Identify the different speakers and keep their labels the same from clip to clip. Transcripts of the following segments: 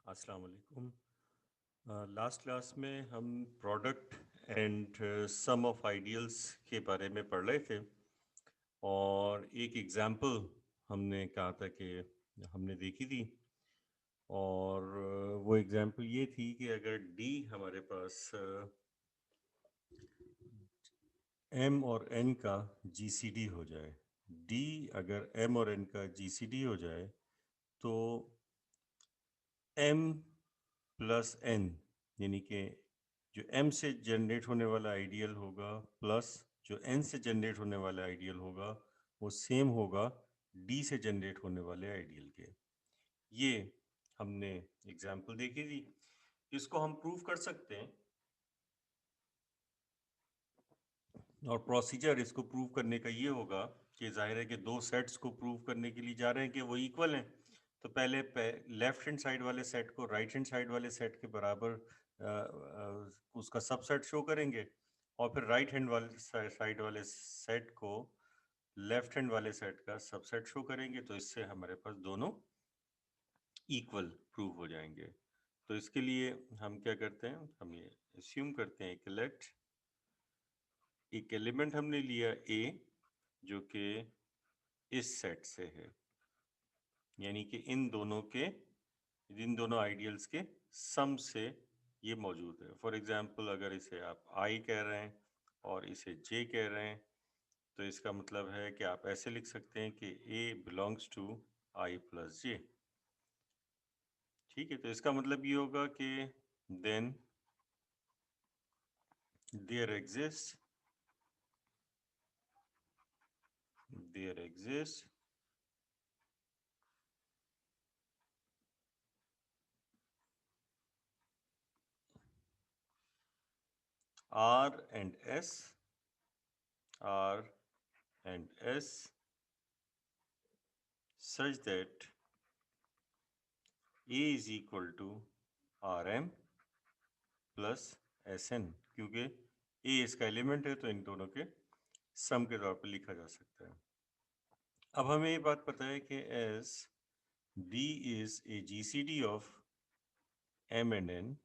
Speaker 1: अस्सलाम वालेकुम। Last class में हम product and sum of ideals के बारे में पढ़ रहे थे और एक एग्जांपल हमने कहा था कि हमने देखी थी और वो एग्जांपल ये थी कि अगर डी हमारे पास एम और एन का जीसीडी हो जाए, डी अगर एम और एन का जीसीडी हो जाए तो एम प्लस एन यानी कि जो एम से जनरेट होने वाला आइडियल होगा प्लस जो एन से जनरेट होने वाला आइडियल होगा वो सेम होगा डी से जनरेट होने वाले आइडियल के। ये हमने एग्जाम्पल देखी थी। इसको हम प्रूव कर सकते हैं और प्रोसीजर इसको प्रूव करने का ये होगा कि जाहिर है कि दो सेट्स को प्रूव करने के लिए जा रहे हैं कि वो इक्वल हैं। तो पहले लेफ्ट हैंड साइड वाले सेट को राइट हैंड साइड वाले सेट के बराबर उसका सबसेट शो करेंगे और फिर राइट हैंड वाले साइड वाले सेट को लेफ्ट हैंड वाले सेट का सबसेट शो करेंगे। तो इससे हमारे पास दोनों इक्वल प्रूव हो जाएंगे। तो इसके लिए हम क्या करते हैं, हम ये अस्यूम करते हैं कि लेट एक एलिमेंट हमने लिया ए जो कि इस सेट से है, यानी कि इन दोनों आइडियल्स के सम से ये मौजूद है। फॉर एग्जांपल अगर इसे आप आई कह रहे हैं और इसे जे कह रहे हैं तो इसका मतलब है कि आप ऐसे लिख सकते हैं कि A belongs to I plus J. ठीक है, तो इसका मतलब ये होगा कि then there exist there exist R and S R and S such that A is equal to Rm plus S N, क्योंकि ए इसका एलिमेंट है तो इन दोनों के सम के तौर पर लिखा जा सकता है। अब हमें ये बात पता है कि as D is a GCD of M and N,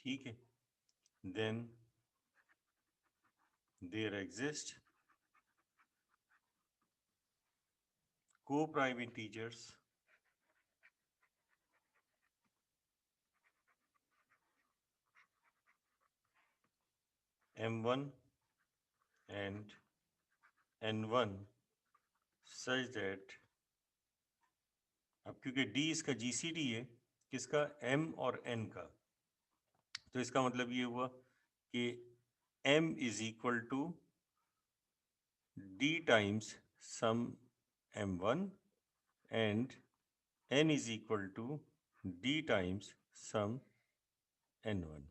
Speaker 1: ठीक है, then there exist coprime integers m1 and n1 such that, अब क्योंकि d इसका जीसीडी है किसका, m और n का, तो इसका मतलब ये हुआ कि m is equal to d times some m1 and n is equal to d times some n1।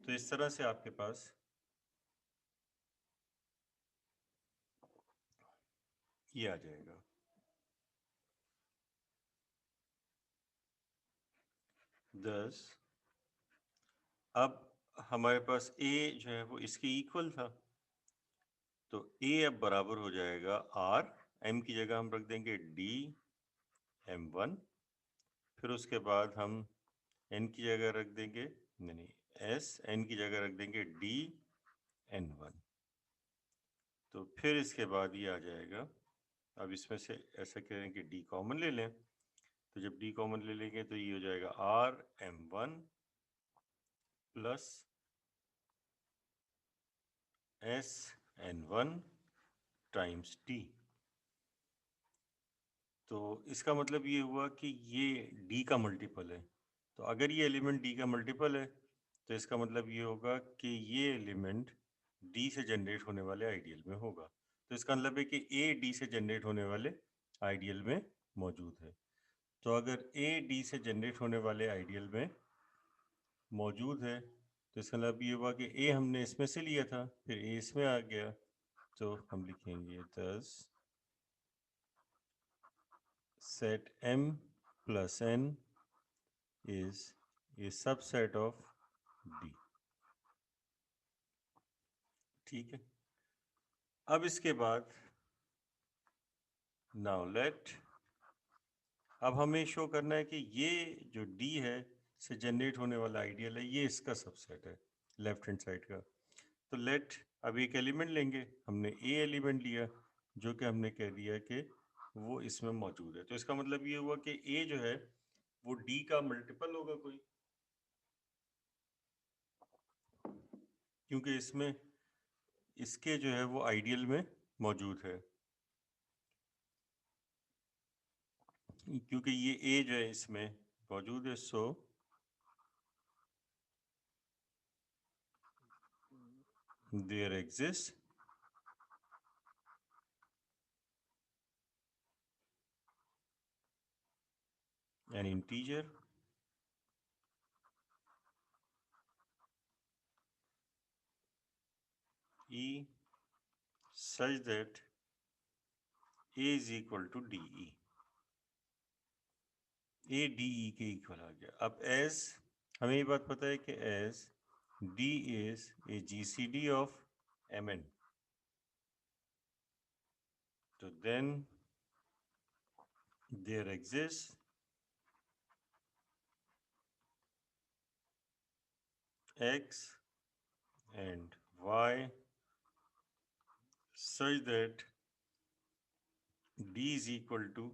Speaker 1: तो इस तरह से आपके पास ये आ जाएगा। दस अब हमारे पास a जो है वो इसके इक्वल था, तो a अब बराबर हो जाएगा r, m की जगह हम रख देंगे d m1, फिर उसके बाद हम n की जगह रख देंगे, नहीं s, n की जगह रख देंगे d n1। तो फिर इसके बाद ये आ जाएगा, अब इसमें से ऐसा करें कि d कॉमन ले लें, तो जब d कॉमन ले लेंगे तो ये हो जाएगा r m1 plus s n1 times d। तो इसका मतलब ये हुआ कि ये d का मल्टीपल है। तो अगर ये एलिमेंट d का मल्टीपल है तो इसका मतलब ये होगा कि ये एलिमेंट d से जनरेट होने वाले आइडियल में होगा। तो इसका मतलब है कि a d से जनरेट होने वाले आइडियल में मौजूद है। तो अगर a d से जनरेट होने वाले आइडियल में मौजूद है तो इसका मतलब ये हुआ कि a हमने इसमें से लिया था, फिर a इसमें आ गया, तो हम लिखेंगे दस set m plus n is a subset of D। ठीक है, अब इसके बाद नाउ लेट अब हमें शो करना है कि ये जो D है से जनरेट होने वाला आइडियल है, ये इसका सबसेट है लेफ्ट हैंड साइड का। तो लेट, अब एक एलिमेंट लेंगे, हमने A एलिमेंट लिया जो कि हमने कह दिया कि वो इसमें मौजूद है। तो इसका मतलब ये हुआ कि A जो है वो D का मल्टीपल होगा कोई, क्योंकि इसमें इसके जो है वो आइडियल में मौजूद है, क्योंकि ये A जो है इसमें मौजूद है। So there exist an integer E such that A is equal to DE। A DE के इक्वल आ गया। अब एज हमें ये बात पता है कि as D is a GCD of Mn, तो then there exists X and Y such that D is equal to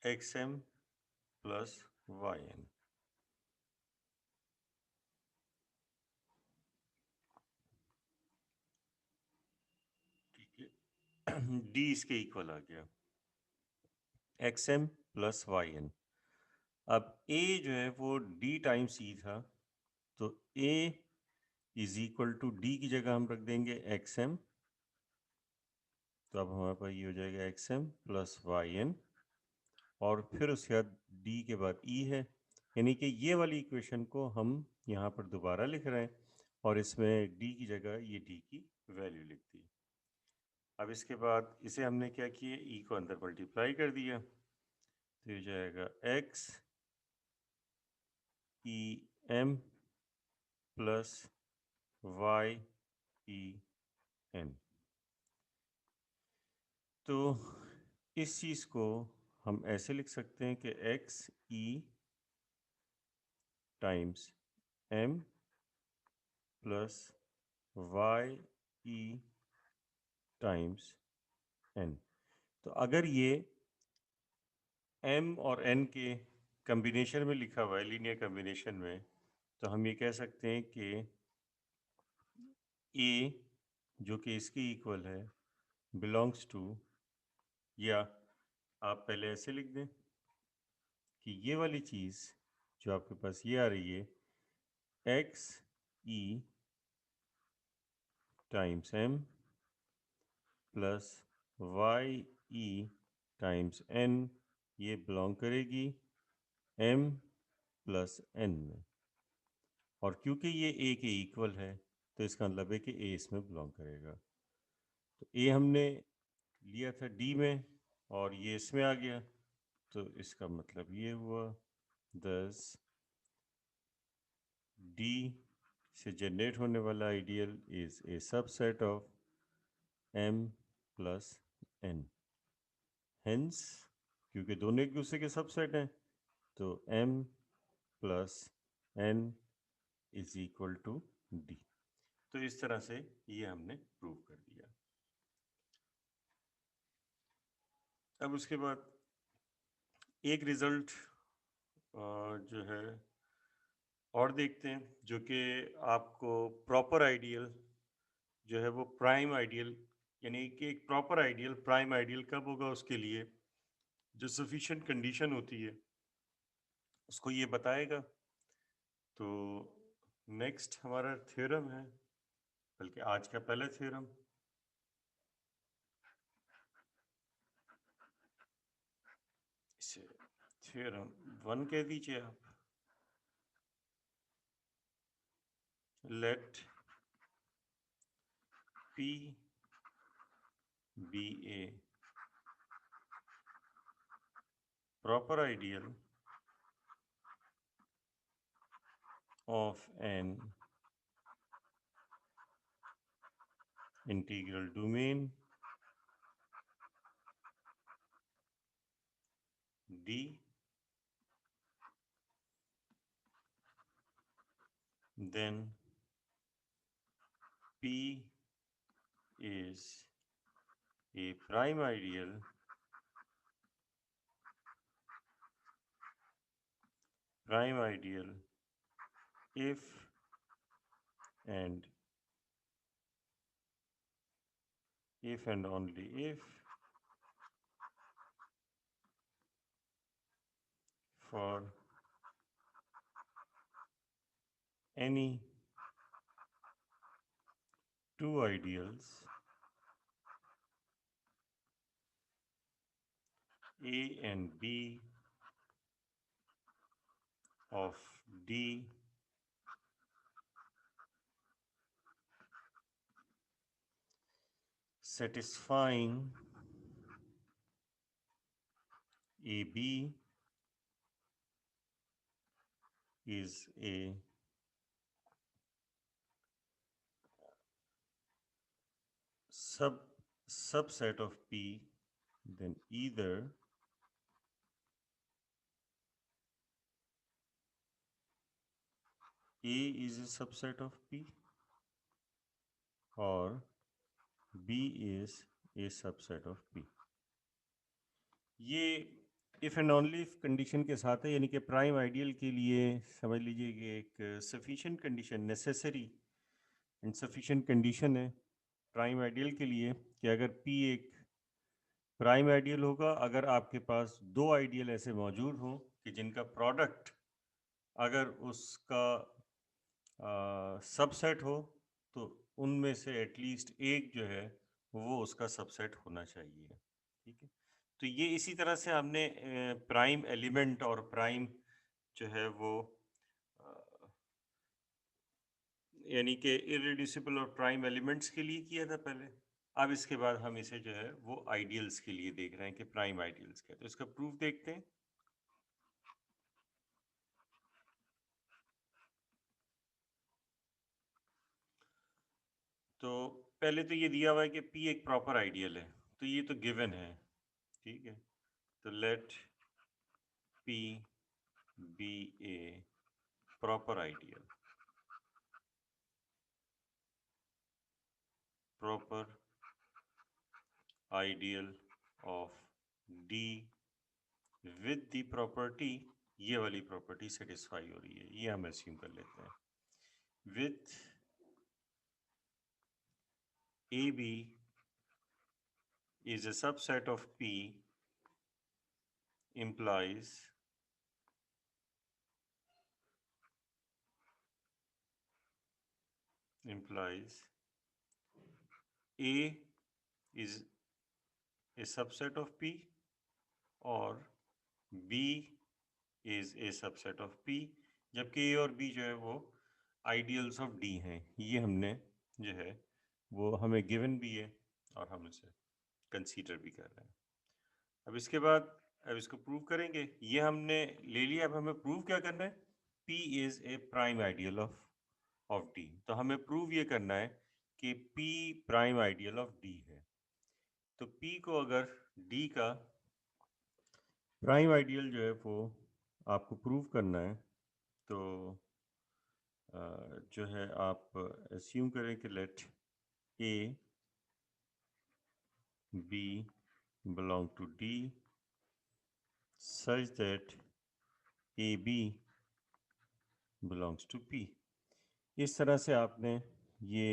Speaker 1: XM plus YN। ठीक है, D इसके इक्वल आ गया, XM plus YN। अब A जो है वो D टाइम्स E था, तो A is equal to D की जगह हम रख देंगे XM, तो अब हमारे पास ये हो जाएगा XM प्लस YN, और फिर उसके बाद D के बाद E है, यानी कि ये वाली इक्वेशन को हम यहाँ पर दोबारा लिख रहे हैं और इसमें D की जगह ये D की वैल्यू लिख दी। अब इसके बाद इसे हमने क्या किया, E को अंदर मल्टीप्लाई कर दिया, तो ये जाएगा X E M plus Y E N। तो इस चीज़ को हम ऐसे लिख सकते हैं कि X E times M plus Y E times N। तो अगर ये M और N के कम्बिनेशन में लिखा हुआ है, लीनियर कम्बिनेशन में, तो हम ये कह सकते हैं कि A जो कि इसके इक्वल है बिलोंग्स टू, या आप पहले ऐसे लिख दें कि ये वाली चीज़ जो आपके पास ये आ रही है X E times M plus Y E times N, ये बिलोंग करेगी M प्लस N में, और क्योंकि ये A के इक्वल है तो इसका मतलब है कि A इसमें बिलोंग करेगा। तो A हमने लिया था D में और ये इसमें आ गया, तो इसका मतलब ये हुआ दस D से जनरेट होने वाला ideal is a subset of M plus N। Hence क्योंकि दोनों एक दूसरे के सबसेट हैं, तो M plus N is equal to D। तो इस तरह से ये हमने प्रूव कर दिया। अब उसके बाद एक रिजल्ट जो है और देखते हैं, जो कि आपको प्रॉपर आइडियल जो है वो प्राइम आइडियल, यानी कि एक प्रॉपर आइडियल प्राइम आइडियल कब होगा उसके लिए जो सफिशिएंट कंडीशन होती है उसको ये बताएगा। तो नेक्स्ट हमारा थ्योरम है, बल्कि आज का पहला थ्योरम, इसे थ्योरम 1 कह दीजिए आप। Let P be a proper ideal of an integral domain D, then P is a prime ideal if and only if for any two ideals A and B of D satisfying AB is a subset of P, then either A is a subset of P or B is a subset of P। ये if and only if condition के साथ है, यानी कि prime ideal के लिए समझ लीजिए कि एक sufficient condition, necessary and sufficient condition है प्राइम आइडियल के लिए कि अगर P एक प्राइम आइडियल होगा अगर आपके पास दो आइडियल ऐसे मौजूद हों कि जिनका प्रोडक्ट अगर उसका सबसेट हो तो उनमें से एटलीस्ट एक जो है वो उसका सबसेट होना चाहिए। ठीक है, तो ये इसी तरह से हमने प्राइम एलिमेंट और प्राइम जो है वो यानी कि इरेड्यूसिबल और प्राइम एलिमेंट्स के लिए किया था पहले। अब इसके बाद हम इसे जो है वो आइडियल्स के लिए देख रहे हैं कि प्राइम आइडियल्स क्या है। तो इसका प्रूफ देखते हैं। तो पहले तो ये दिया हुआ है कि P एक प्रॉपर आइडियल है, तो ये तो गिवन है। ठीक है, तो let P be a proper ideal, proper ideal of D with the property, ये वाली प्रॉपर्टी सेटिस्फाई हो रही है, ये हम एज्यूम कर लेते हैं। With AB is a subset of P implies A is a subset of P और B is a subset of P, जबकि A और B जो है वो आइडियल्स ऑफ D हैं। ये हमने जो है वो हमें गिवन भी है और हम इसे कंसीडर भी कर रहे हैं। अब इसके बाद अब इसको प्रूव करेंगे। ये हमने ले लिया, अब हमें प्रूव क्या करना है? P is a prime ideal of D। तो हमें प्रूव ये करना है कि P prime ideal of D है। तो P को अगर D का प्राइम आइडियल जो है वो आपको प्रूव करना है तो जो है आप अस्यूम करें कि let A B belong to D such that AB belongs to P। इस तरह से आपने ये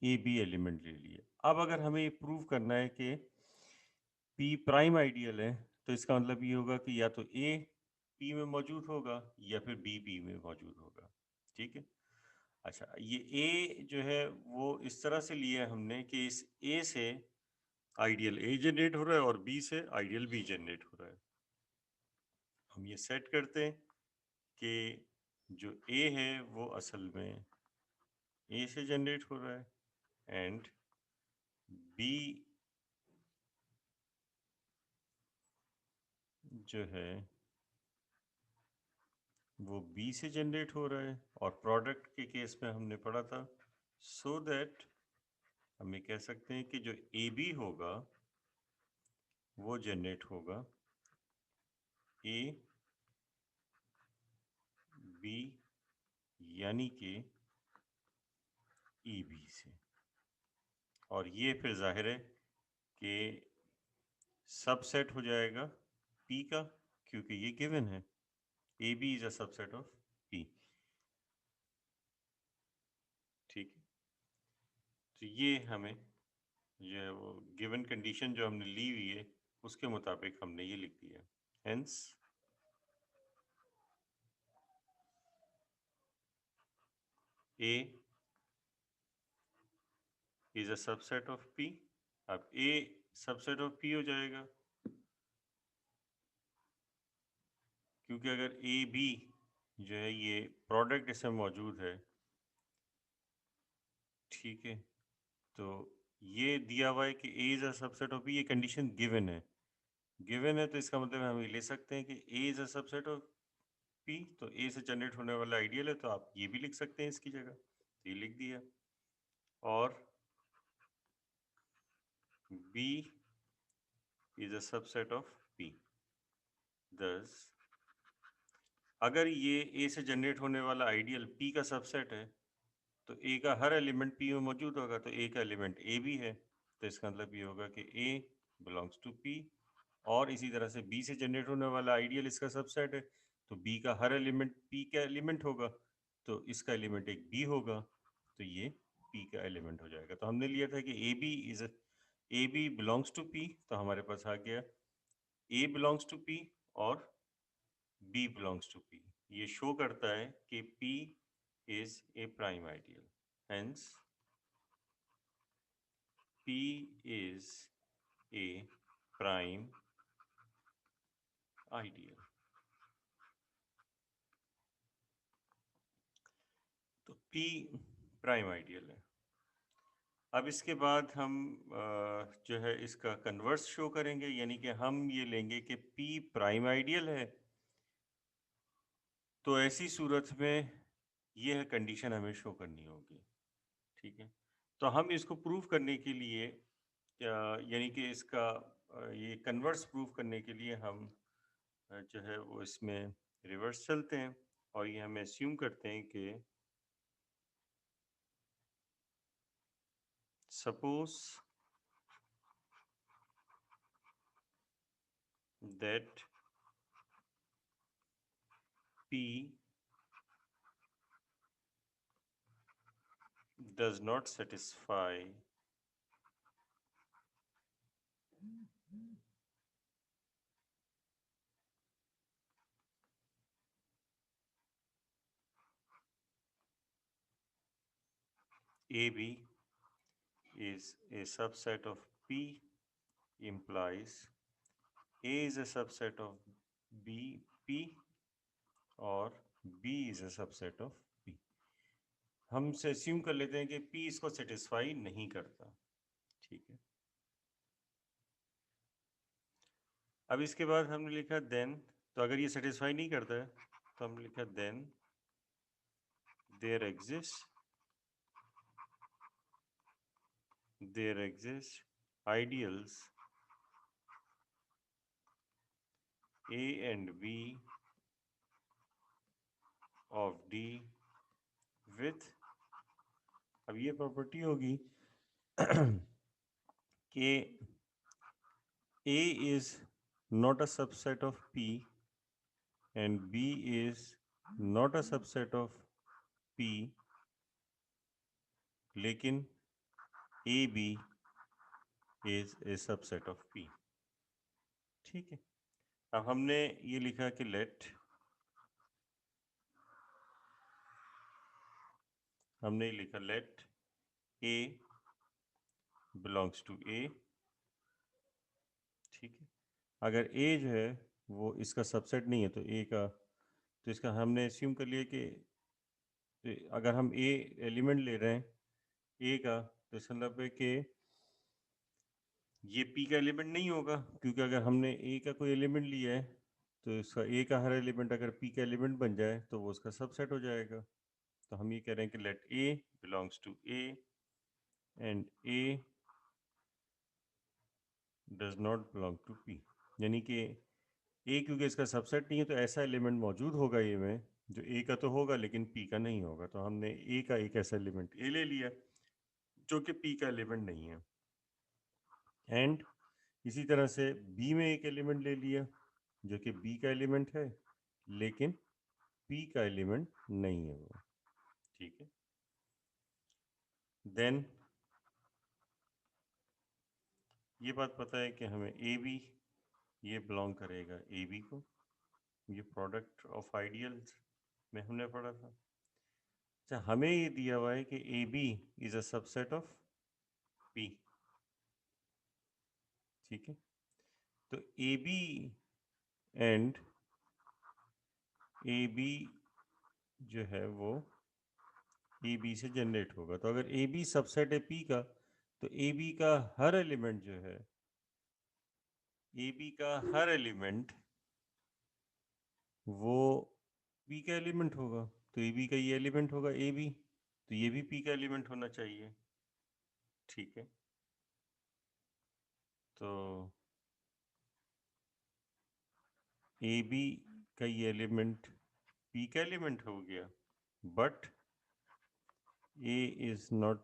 Speaker 1: AB एलिमेंट ले लिए। अब अगर हमें ये प्रूव करना है कि P प्राइम आइडियल है तो इसका मतलब ये होगा कि या तो A P में मौजूद होगा या फिर B P में मौजूद होगा। ठीक है, अच्छा ये A जो है वो इस तरह से लिया है हमने कि इस A से आइडियल A जनरेट हो रहा है और B से आइडियल B जनरेट हो रहा है। हम ये सेट करते हैं कि जो A है वो असल में A से जनरेट हो रहा है एंड B जो है वो B से जनरेट हो रहा है और प्रोडक्ट के केस में हमने पढ़ा था सो दैट हम ये कह सकते हैं कि जो AB होगा वो जनरेट होगा ए बी यानी कि ई बी से, और ये फिर जाहिर है कि सबसेट हो जाएगा पी का, क्योंकि ये गिवन है A B is a subset of P. ठीक है, तो ये हमें जो है वो गिवन कंडीशन जो हमने ली हुई है उसके मुताबिक हमने ये लिख दिया। Hence A is a subset of P. अब ए सबसेट ऑफ पी हो जाएगा, क्योंकि अगर ए बी जो है ये प्रोडक्ट इसमें मौजूद है। ठीक है, तो ये दिया हुआ है कि A is a subset of P, ये कंडीशन गिवन है। गिवन है तो इसका मतलब हम ये ले सकते हैं कि A is a subset of P, तो ए से जनरेट होने वाला आइडियल है, तो आप ये भी लिख सकते हैं इसकी जगह, तो ये लिख दिया। और B is a subset of P. Thus अगर ये ए से जनरेट होने वाला आइडियल पी का सबसेट है, तो ए का हर एलिमेंट पी में मौजूद होगा, तो ए का एलिमेंट ए भी है, तो इसका मतलब ये होगा कि ए बिलोंग्स टू पी। और इसी तरह से बी से जनरेट होने वाला आइडियल इसका सबसेट है, तो बी का हर एलिमेंट पी का एलिमेंट होगा, तो इसका एलिमेंट एक बी होगा, तो ये पी का एलिमेंट हो जाएगा। तो हमने लिया था कि A B belongs to P, तो हमारे पास आ गया ए बिलोंग्स टू पी और बी बिलोंग्स टू पी। ये शो करता है कि P is a prime ideal, hence P is a prime ideal. तो P प्राइम आइडियल है। अब इसके बाद हम जो है इसका कन्वर्स शो करेंगे, यानी कि हम ये लेंगे कि P प्राइम आइडियल है, तो ऐसी सूरत में यह कंडीशन हमें शो करनी होगी। ठीक है, तो हम इसको प्रूव करने के लिए यानी कि इसका ये कन्वर्स प्रूव करने के लिए हम जो है वो इसमें रिवर्स चलते हैं, और ये हम एस्यूम करते हैं कि suppose that P does not satisfy AB is a subset of P implies A is a subset of B P और B is a subset of P। हम से assume कर लेते हैं कि P इसको सेटिस्फाई नहीं करता। ठीक है, अब इसके बाद हमने लिखा देन, तो अगर ये सेटिस्फाई नहीं करता है तो हम लिखा then there exist ideals A and B of D with, अब ये प्रॉपर्टी होगी कि A is not a subset of P and B is not a subset of P, लेकिन AB is a subset of P। ठीक है, अब हमने ये लिखा कि हमने लिखा late A belongs to A। ठीक है, अगर A जो है वो इसका सबसेट नहीं है, तो A का, तो इसका हमने अस्यूम कर लिया कि अगर हम A एलिमेंट ले रहे हैं A का, तो इसका मतलब है कि ये P का एलिमेंट नहीं होगा, क्योंकि अगर हमने A का कोई एलिमेंट लिया है तो इसका A का हर एलिमेंट अगर P का एलिमेंट बन जाए तो वो उसका सबसेट हो जाएगा। तो हम ये कह रहे हैं कि let A belongs to A and A does not belong to P, यानी कि ए क्योंकि इसका सबसेट नहीं है तो ऐसा एलिमेंट मौजूद होगा ए में जो ए का तो होगा लेकिन पी का नहीं होगा, तो हमने ए का एक ऐसा एलिमेंट ए ले लिया जो कि पी का एलिमेंट नहीं है। एंड इसी तरह से बी में एक एलिमेंट ले लिया जो कि बी का एलिमेंट है लेकिन पी का एलिमेंट नहीं है वो। ठीक है, देन ये बात पता है कि हमें ए बी ये बिलोंग करेगा ए बी को, ये प्रोडक्ट ऑफ आइडियल्स में हमने पढ़ा था। अच्छा, हमें ये दिया हुआ है कि A B is a subset of P. ठीक है, तो A B and A B जो है वो ए बी से जनरेट होगा। तो अगर ए बी सबसेट है पी का तो ए बी का हर एलिमेंट जो है, ए बी का हर एलिमेंट वो पी का एलिमेंट होगा। तो ए बी का ये एलिमेंट होगा ए बी, तो ये भी पी का एलिमेंट होना चाहिए। ठीक है, तो ए बी का ये एलिमेंट पी का एलिमेंट हो गया, but A is not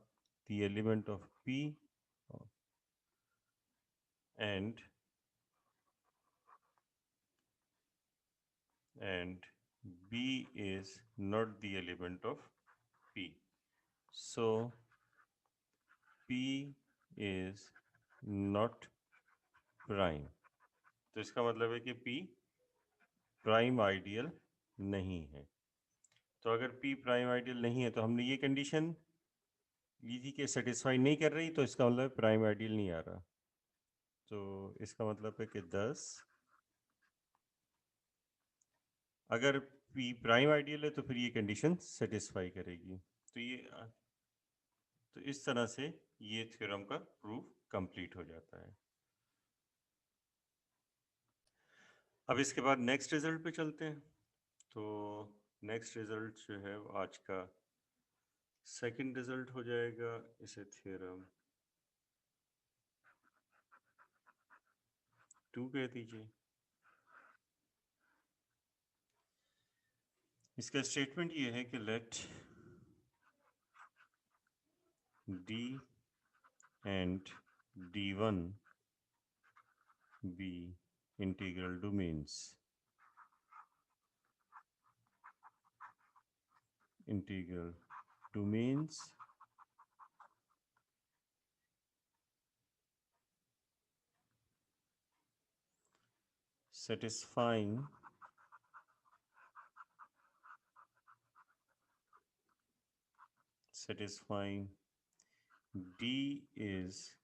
Speaker 1: the element of P and B is not the element of P. So P is not prime. तो इसका मतलब है कि P प्राइम आइडियल नहीं है। तो अगर P प्राइम आइडियल नहीं है तो हमने ये कंडीशन ली थी कि सेटिस्फाई नहीं कर रही, तो इसका मतलब प्राइम आइडियल नहीं आ रहा। तो इसका मतलब है कि 10 अगर P प्राइम आइडियल है तो फिर ये कंडीशन सेटिस्फाई करेगी। तो ये तो इस तरह से ये थ्योरम का प्रूफ कंप्लीट हो जाता है। अब इसके बाद नेक्स्ट रिजल्ट पे चलते हैं। तो नेक्स्ट रिजल्ट जो है आज का सेकंड रिजल्ट हो जाएगा, इसे थ्योरम 2 कह दीजिए। इसका स्टेटमेंट ये है कि let D and D1 be integral domains. Integral domains satisfying D is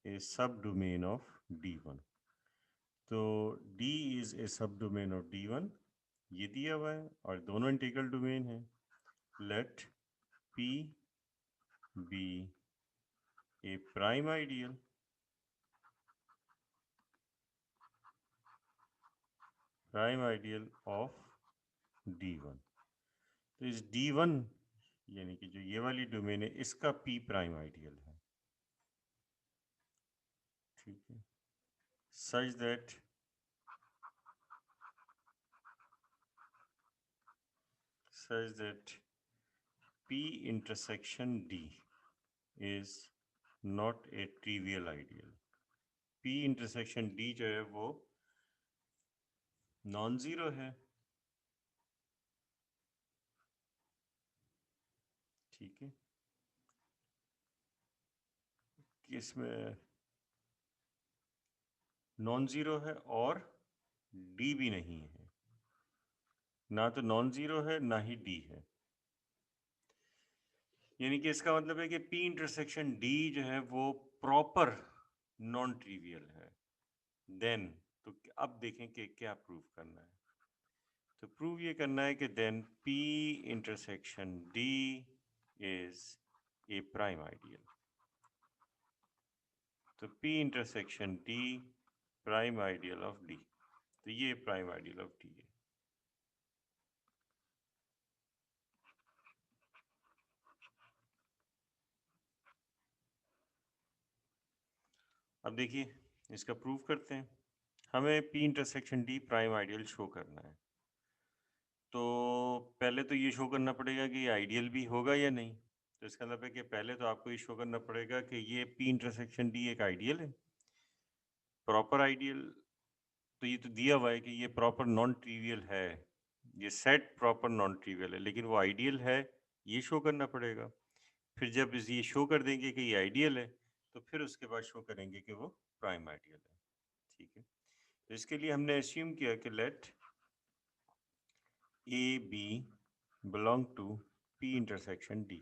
Speaker 1: a subdomain of D1. तो D is a subdomain of D1 ये दिया हुआ है और दोनों इंटीग्रल डोमेन है। Let P be a prime ideal of D1। तो इस D1 यानी कि जो ये वाली डोमेन है इसका P प्राइम आइडियल है। ठीक है, such that P intersection D is not a trivial ideal। P intersection D जो है वो नॉन जीरो है। ठीक है, इसमें नॉन जीरो है और डी भी नहीं है, ना तो नॉन जीरो है ना ही डी है। यानी कि इसका मतलब है कि P इंटरसेक्शन D जो है वो प्रॉपर नॉन ट्रिवियल है। देन तो अब देखें कि क्या प्रूव करना है। तो प्रूव ये करना है कि then P intersection D is a prime ideal. तो P intersection D prime ideal of D, तो ये प्राइम आइडियल ऑफ D है। अब देखिए इसका प्रूफ करते हैं। हमें P intersection D prime ideal show करना है। तो पहले तो ये शो करना पड़ेगा कि ये आइडियल भी होगा या नहीं। तो इसका मतलब है कि पहले तो आपको ये शो करना पड़ेगा कि ये P इंटरसेक्शन D एक आइडियल है, प्रॉपर आइडियल। तो ये तो दिया हुआ है कि ये प्रॉपर नॉन ट्रिवियल है, ये सेट प्रॉपर नॉन ट्रिवियल है, लेकिन वो आइडियल है, ये शो करना पड़ेगा। फिर जब ये शो कर देंगे कि ये आइडियल है, तो फिर उसके बाद शो करेंगे कि वो प्राइम आइडियल है। ठीक है, तो इसके लिए हमने एज्यूम किया कि let A B belong to P intersection D।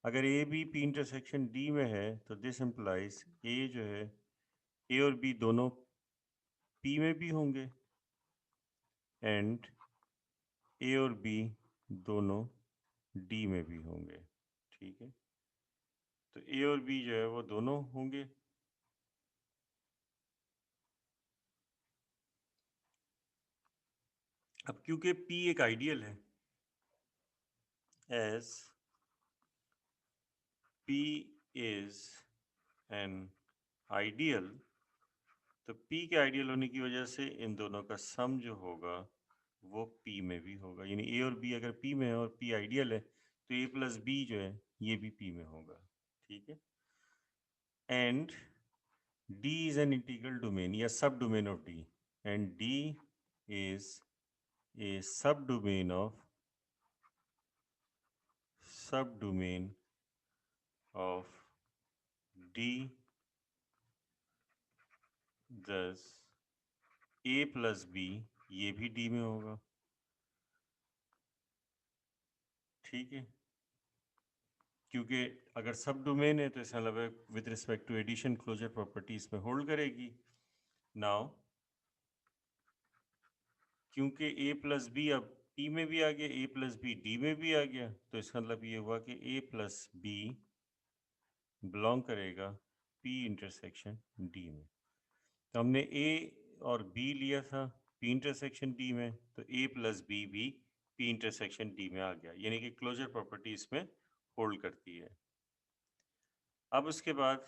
Speaker 1: अगर A B P intersection D में है तो दिस इम्प्लाइज ए जो है, ए और बी दोनों P में भी होंगे एंड ए और बी दोनों D में भी होंगे। ठीक है, तो ए और बी जो है वो दोनों होंगे। अब क्योंकि P एक आइडियल है, as P is an ideal, तो P के आइडियल होने की वजह से इन दोनों का सम जो होगा वो P में भी होगा। यानी A और B अगर P में है और P आइडियल है तो A प्लस B जो है ये भी P में होगा। ठीक है, and D is an integral domain या सब domain of D, and D is ए सब डोमेन ऑफ D, दस A प्लस B ये भी D में होगा। ठीक है, क्योंकि अगर सब डोमेन है तो इसका मतलब है with respect to addition closure property इसमें होल्ड करेगी। नाउ क्योंकि a प्लस बी अब P में भी आ गया, a प्लस बी D में भी आ गया, तो इसका मतलब ये हुआ कि a प्लस बी बिलोंग करेगा P इंटरसेक्शन D में। तो हमने a और b लिया था P इंटरसेक्शन D में, तो a प्लस बी भी P इंटरसेक्शन D में आ गया, यानी कि क्लोजर प्रॉपर्टी इसमें होल्ड करती है। अब उसके बाद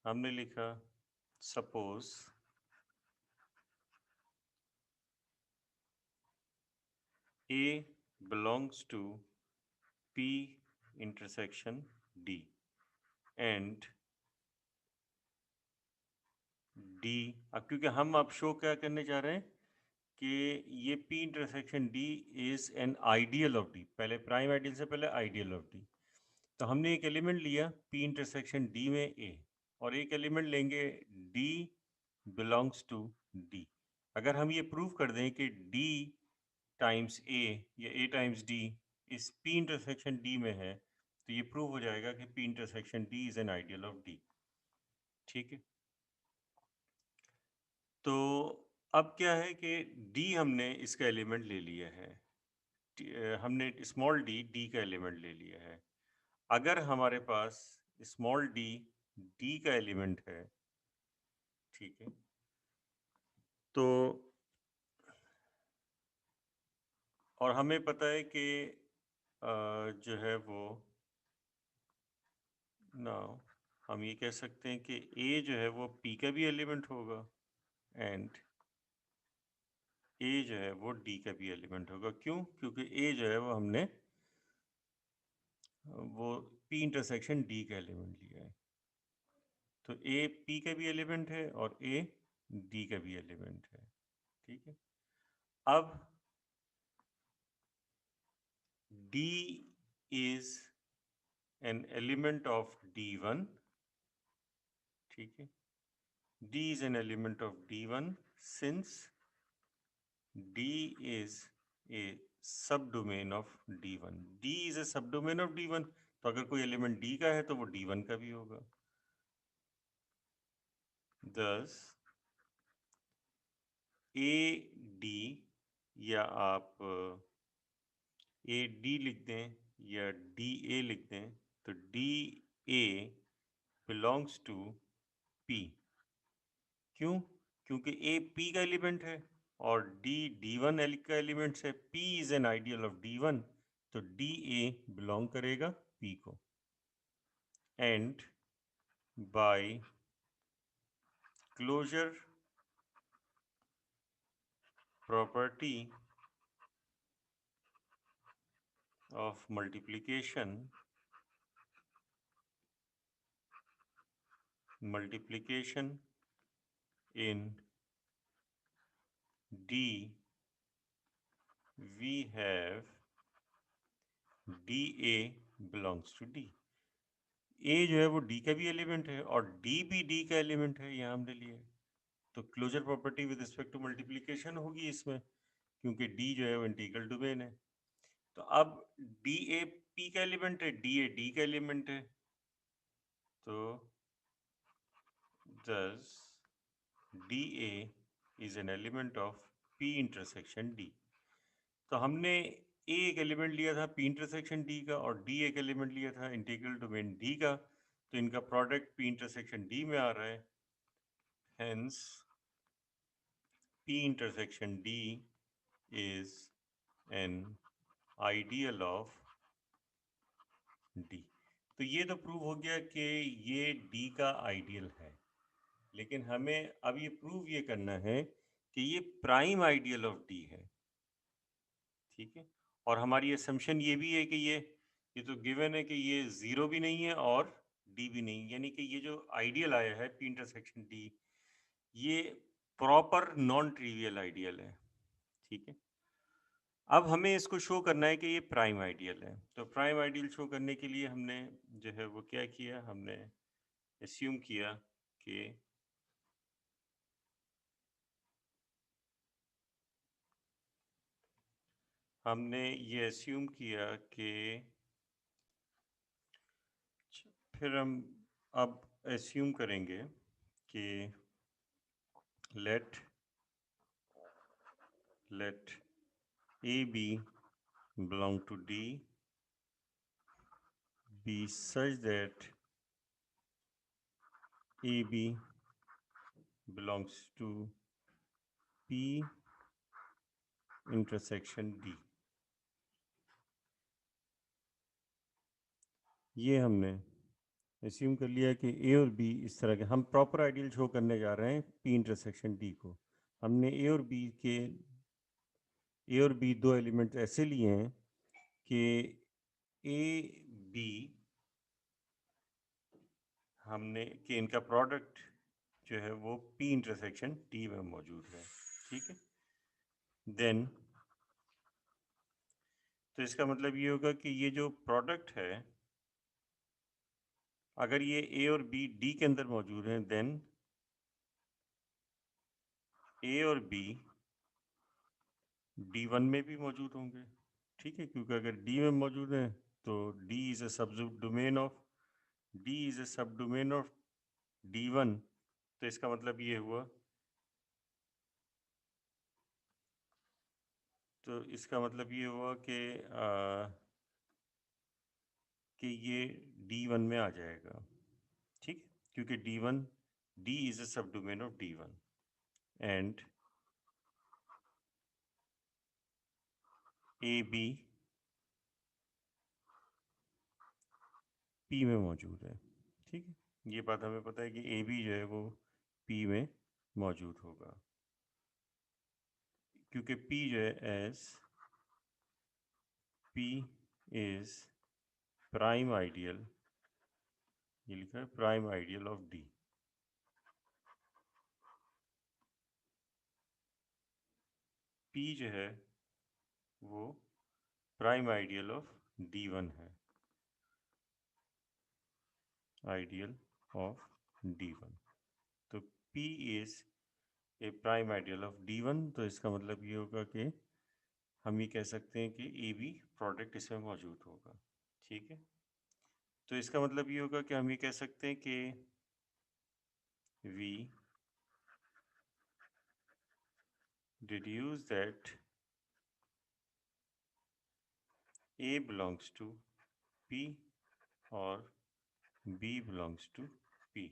Speaker 1: हमने लिखा suppose A belongs to P intersection D and D। अब क्योंकि हम अब शो क्या करने जा रहे हैं कि ये P intersection D is an ideal of D, पहले प्राइम आइडियल से पहले आइडियल ऑफ D। तो हमने एक एलिमेंट लिया P इंटरसेक्शन D में A, और एक एलिमेंट लेंगे D बिलोंग्स टू D। अगर हम ये प्रूव कर दें कि D टाइम्स A या A टाइम्स D इस P इंटरसेक्शन D में है, तो ये प्रूव हो जाएगा कि P intersection D is an ideal of D। ठीक है, तो अब क्या है कि D हमने इसका एलिमेंट ले लिया है, हमने स्मॉल d का एलिमेंट ले लिया है। अगर हमारे पास स्मॉल d का एलिमेंट है, ठीक है, तो और हमें पता है कि जो है वो ना, हम ये कह सकते हैं कि A जो है वो P का भी एलिमेंट होगा एंड A जो है वो D का भी एलिमेंट होगा। क्यों? क्योंकि A जो है वो हमने वो P इंटरसेक्शन D का एलिमेंट लिया है, तो A P का भी एलिमेंट है और A D का भी एलिमेंट है। ठीक है, अब D is an element of D1। ठीक है, D is an element of D1 since D is a subdomain of D1। D is a subdomain of D1, तो अगर कोई एलिमेंट D का है तो वो D1 का भी होगा। Thus ए डी, या आप ए डी लिख दें या डी ए लिख दें, तो D A belongs to P. क्यों? क्योंकि ए पी का एलिमेंट है और डी डी वन एल का एलिमेंट है। P is an ideal of D one, तो डी ए बिलोंग करेगा पी को। And by closure property of multiplication in D, we have DA belongs to D. A जो है वो D का भी एलिमेंट है और D भी D का एलिमेंट है, यहाँ हमने लिया है। तो closure property with respect to multiplication होगी इसमें, क्योंकि D जो है वो इंटीग्रल डोमेन है। तो अब DA P का एलिमेंट है, DA D का एलिमेंट है, तो thus DA is an element of P intersection D. तो हमने A एक एलिमेंट लिया था P इंटरसेक्शन D का और D एक एलिमेंट लिया था इंटीग्रल डोमेन D का, तो इनका प्रोडक्ट P इंटरसेक्शन D में आ रहा है। Hence P intersection D is an ideal of D. तो ये तो प्रूव हो गया कि ये D का आइडियल है, लेकिन हमें अब ये प्रूव ये करना है कि ये प्राइम आइडियल ऑफ D है। ठीक है, और हमारी असम्पशन ये भी है कि ये तो गिवन है कि ये जीरो भी नहीं है और डी भी नहीं, यानी कि ये जो आइडियल आया है पी इंटरसेक्शन डी, ये प्रॉपर नॉन ट्रिवियल आइडियल है। ठीक है, अब हमें इसको शो करना है कि ये प्राइम आइडियल है। तो प्राइम आइडियल शो करने के लिए हमने जो है वो क्या किया, हमने एस्यूम किया कि हमने ये एस्यूम किया कि फिर हम अब एस्यूम करेंगे कि let AB belong to D be such that AB belongs to P intersection D। ये हमने एस्यूम कर लिया कि A और B इस तरह के, हम प्रॉपर आइडियल शो करने जा रहे हैं P इंटरसेक्शन D को। हमने A और B दो एलिमेंट ऐसे लिए हैं कि A B हमने कि इनका प्रोडक्ट जो है वो P इंटरसेक्शन D में मौजूद है। ठीक है, देन तो इसका मतलब ये होगा कि ये जो प्रोडक्ट है, अगर ये A और B D के अंदर मौजूद हैं, देन A और B D1 में भी मौजूद होंगे। ठीक है, क्योंकि अगर D में मौजूद हैं तो D इज़ ए सब डोमेन ऑफ D1। तो इसका मतलब ये हुआ, कि ये D1 में आ जाएगा। ठीक, क्योंकि D इज़ ए सब domain of D1 and AB P में मौजूद है। ठीक है, ये बात हमें पता है कि AB जो है वो P में मौजूद होगा, क्योंकि P जो है as P is prime ideal, ये लिखा है prime ideal of D। P जो है वो प्राइम आइडियल ऑफ D1 है, आइडियल ऑफ D1। तो P is a prime ideal of D1। तो इसका मतलब ये होगा कि हम ये कह सकते हैं कि AB प्रोडक्ट इसमें मौजूद होगा। ठीक है, तो इसका मतलब ये होगा कि हम ये कह सकते हैं कि we deduce that A belongs to P और B belongs to P।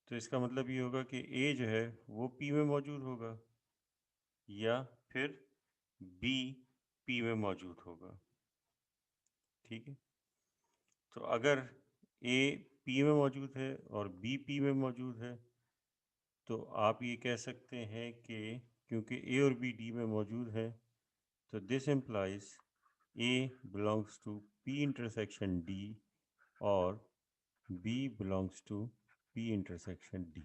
Speaker 1: तो इसका मतलब ये होगा कि A जो है वो P में मौजूद होगा या फिर B P में मौजूद होगा। ठीक है, तो अगर A P में मौजूद है और B P में मौजूद है, तो आप ये कह सकते हैं कि क्योंकि ए और बी डी में मौजूद है तो this implies A belongs to P intersection D और B belongs to P intersection D.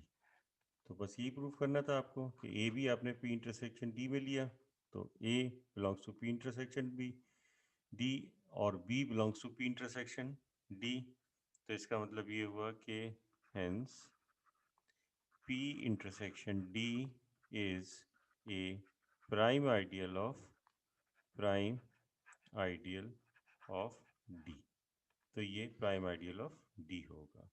Speaker 1: तो बस ये प्रूव करना था आपको कि ए भी आपने पी इंटरसेक्शन डी में लिया तो A belongs to P intersection B D और B belongs to P intersection D. तो इसका मतलब ये हुआ कि hence P intersection D is a prime ideal of D। तो ये प्राइम आइडियल ऑफ D होगा।